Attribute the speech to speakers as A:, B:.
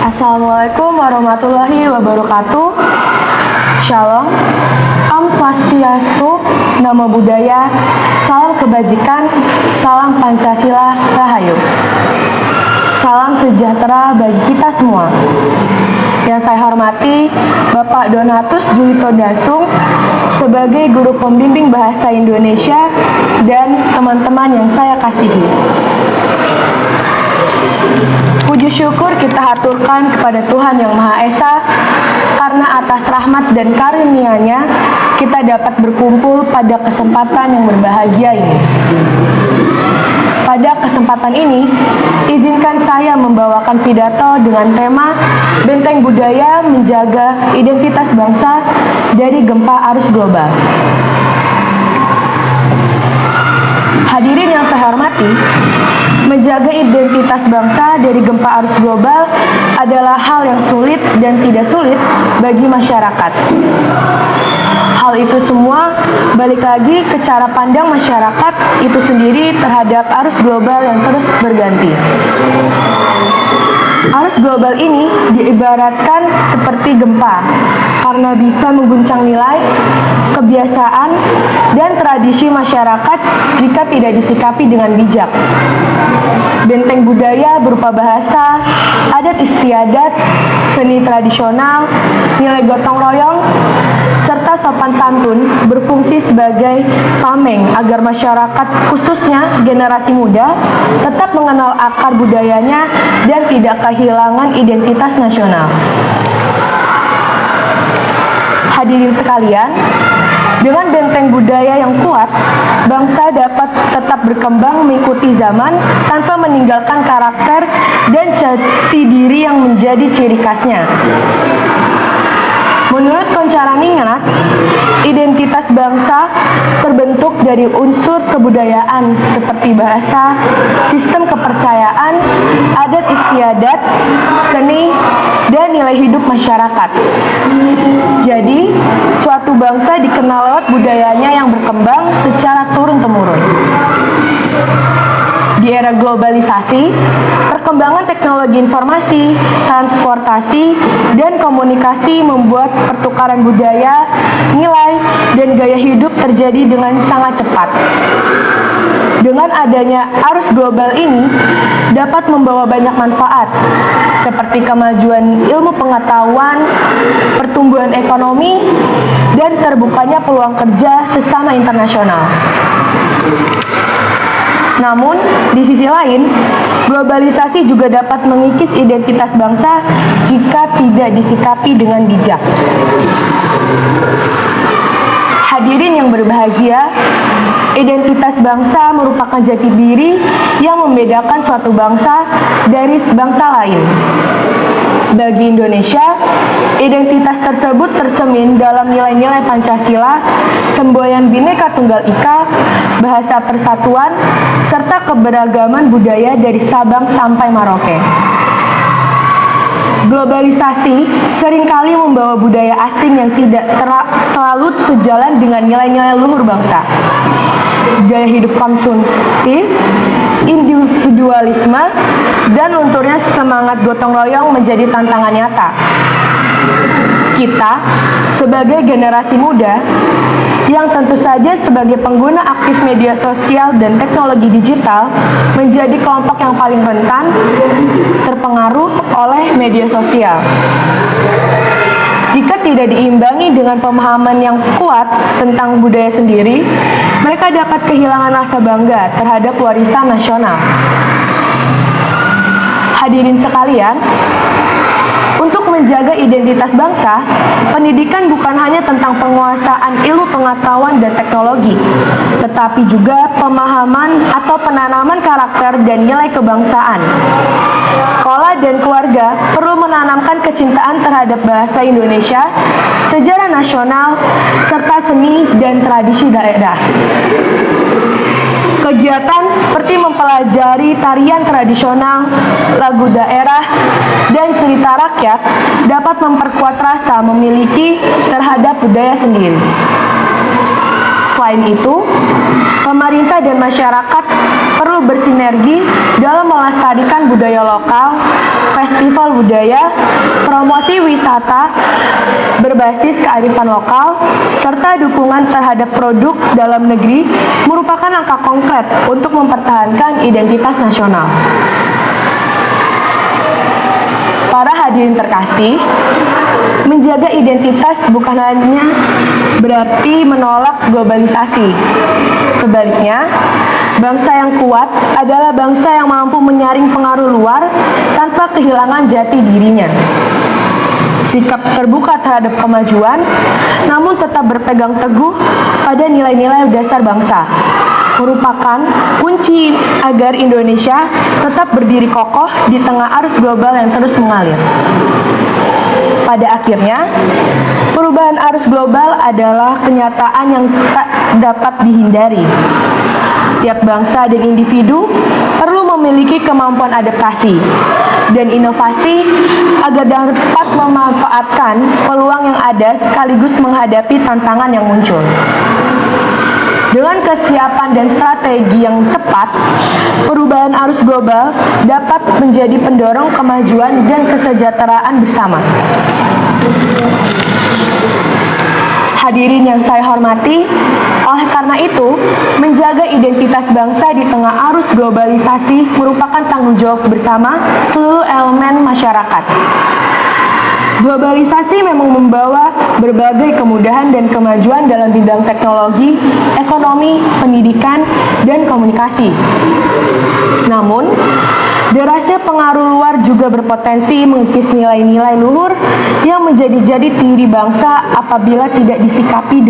A: Assalamualaikum warahmatullahi wabarakatuh. Shalom, Om Swastiastu, Namo Buddhaya, salam kebajikan, salam Pancasila, Rahayu. Salam sejahtera bagi kita semua. Yang saya hormati Bapak Donatus Julito Dasung sebagai Guru Pembimbing Bahasa Indonesia dan teman-teman yang saya kasihi. Puji syukur kita haturkan kepada Tuhan Yang Maha Esa karena atas rahmat dan karunia-Nya kita dapat berkumpul pada kesempatan yang berbahagia ini. Pada kesempatan ini, izinkan saya membawakan pidato dengan tema Benteng Budaya Menjaga Identitas Bangsa dari Gempa Arus Global. Hadirin yang saya hormati, menjaga identitas bangsa dari gempa arus global adalah hal yang sulit dan tidak sulit bagi masyarakat. Hal itu semua balik lagi ke cara pandang masyarakat itu sendiri terhadap arus global yang terus berganti. Arus global ini diibaratkan seperti gempa karena bisa mengguncang nilai, kebiasaan, dan tradisi masyarakat jika tidak disikapi dengan bijak. Benteng budaya berupa bahasa, adat istiadat, seni tradisional, nilai gotong royong, serta sopan santun berfungsi sebagai tameng agar masyarakat khususnya generasi muda tetap mengenal akar budayanya dan tidak kehilangan identitas nasional. Hadirin sekalian, dengan benteng budaya yang kuat, bangsa dapat tetap berkembang mengikuti zaman tanpa meninggalkan karakter dan jati diri yang menjadi ciri khasnya. Menurut Koncaraningrat, identitas bangsa terbentuk dari unsur kebudayaan seperti bahasa, sistem kepercayaan, adat istiadat, seni, dan nilai hidup masyarakat. Jadi, suatu bangsa dikenal lewat budayanya yang berkembang secara turun-temurun. Di era globalisasi, perkembangan teknologi informasi, transportasi, dan komunikasi membuat pertukaran budaya, nilai, dan gaya hidup terjadi dengan sangat cepat. Dengan adanya arus global ini dapat membawa banyak manfaat, seperti kemajuan ilmu pengetahuan, pertumbuhan ekonomi, dan terbukanya peluang kerja sesama internasional. Namun, di sisi lain, globalisasi juga dapat mengikis identitas bangsa jika tidak disikapi dengan bijak. Hadirin yang berbahagia, identitas bangsa merupakan jati diri yang membedakan suatu bangsa dari bangsa lain. Bagi Indonesia, identitas tersebut tercermin dalam nilai-nilai Pancasila, semboyan Bhinneka Tunggal Ika, bahasa persatuan, serta keberagaman budaya dari Sabang sampai Merauke. Globalisasi seringkali membawa budaya asing yang tidak selalu sejalan dengan nilai-nilai luhur bangsa. Gaya hidup konsumtif, individualisme, dan lunturnya semangat gotong royong menjadi tantangan nyata. Kita, sebagai generasi muda, yang tentu saja sebagai pengguna aktif media sosial dan teknologi digital, menjadi kelompok yang paling rentan terpengaruh oleh media sosial. Jika tidak diimbangi dengan pemahaman yang kuat tentang budaya sendiri, mereka dapat kehilangan rasa bangga terhadap warisan nasional. Hadirin sekalian, untuk menjaga identitas bangsa, pendidikan bukan hanya tentang penguasaan ilmu pengetahuan dan teknologi, tetapi juga pemahaman atau penanaman karakter dan nilai kebangsaan. Sekolah dan keluarga perlu menanamkan kecintaan terhadap bahasa Indonesia, sejarah nasional, serta seni dan tradisi daerah. Kegiatan seperti mempelajari tarian tradisional, lagu daerah, dan cerita rakyat dapat memperkuat rasa memiliki terhadap budaya sendiri. Selain itu, pemerintah dan masyarakat perlu bersinergi dalam melestarikan budaya lokal, festival budaya, promosi wisata berbasis kearifan lokal, serta dukungan terhadap produk dalam negeri merupakan langkah konkret untuk mempertahankan identitas nasional. Para hadirin terkasih, menjaga identitas bukan hanya berarti menolak globalisasi. Sebaliknya, bangsa yang kuat adalah bangsa yang mampu menyaring pengaruh luar tanpa kehilangan jati dirinya. Sikap terbuka terhadap kemajuan, namun tetap berpegang teguh pada nilai-nilai dasar bangsa, merupakan kunci agar Indonesia tetap berdiri kokoh di tengah arus global yang terus mengalir. Pada akhirnya, perubahan arus global adalah kenyataan yang tak dapat dihindari. Setiap bangsa dan individu perlu memiliki kemampuan adaptasi dan inovasi agar dapat memanfaatkan peluang yang ada sekaligus menghadapi tantangan yang muncul. Dengan kesiapan dan strategi yang tepat, perubahan arus global dapat menjadi pendorong kemajuan dan kesejahteraan bersama. Hadirin yang saya hormati, oleh karena itu, menjaga identitas bangsa di tengah arus globalisasi merupakan tanggung jawab bersama seluruh elemen masyarakat. Globalisasi memang membawa berbagai kemudahan dan kemajuan dalam bidang teknologi, ekonomi, pendidikan, dan komunikasi. Namun, derasnya pengaruh luar juga berpotensi mengikis nilai-nilai luhur yang menjadi diri bangsa apabila tidak disikapi